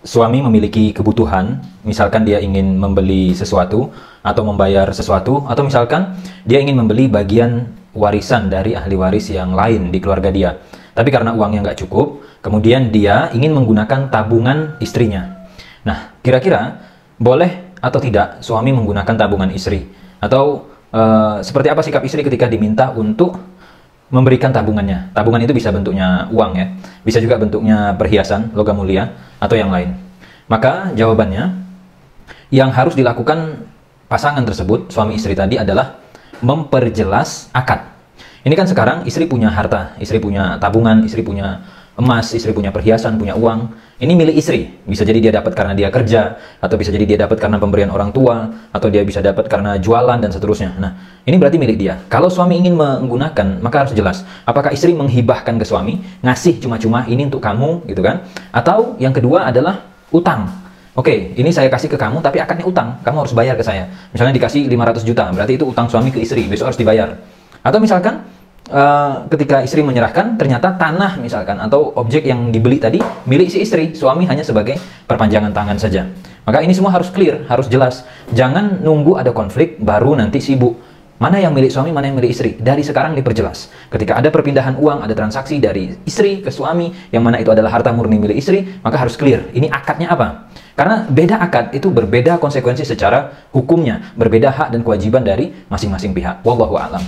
suami memiliki kebutuhan, misalkan dia ingin membeli sesuatu atau membayar sesuatu, atau misalkan dia ingin membeli bagian warisan dari ahli waris yang lain di keluarga dia. Tapi karena uangnya nggak cukup, kemudian dia ingin menggunakan tabungan istrinya. Nah, kira-kira boleh atau tidak suami menggunakan tabungan istri? Atau seperti apa sikap istri ketika diminta untuk memberikan tabungannya? Tabungan itu bisa bentuknya uang ya, bisa juga bentuknya perhiasan, logam mulia, atau yang lain. Maka jawabannya, yang harus dilakukan pasangan tersebut, suami istri tadi, adalah memperjelas akad. Ini kan sekarang istri punya harta, istri punya tabungan, istri punya emas, istri punya perhiasan, punya uang. Ini milik istri. Bisa jadi dia dapat karena dia kerja, atau bisa jadi dia dapat karena pemberian orang tua, atau dia bisa dapat karena jualan, dan seterusnya. Nah, ini berarti milik dia. Kalau suami ingin menggunakan, maka harus jelas. Apakah istri menghibahkan ke suami, ngasih cuma-cuma ini untuk kamu, gitu kan? Atau yang kedua adalah utang. Oke, ini saya kasih ke kamu, tapi akadnya utang. Kamu harus bayar ke saya. Misalnya dikasih 500 juta, berarti itu utang suami ke istri, besok harus dibayar. Atau misalkan ketika istri menyerahkan, ternyata tanah misalkan atau objek yang dibeli tadi milik si istri, suami hanya sebagai perpanjangan tangan saja. Maka ini semua harus clear, harus jelas. Jangan nunggu ada konflik baru nanti sibuk. Mana yang milik suami, mana yang milik istri. Dari sekarang diperjelas. Ketika ada perpindahan uang, ada transaksi dari istri ke suami, yang mana itu adalah harta murni milik istri, maka harus clear. Ini akadnya apa? Karena beda akad itu berbeda konsekuensi secara hukumnya, berbeda hak dan kewajiban dari masing-masing pihak. Wallahu a'lam.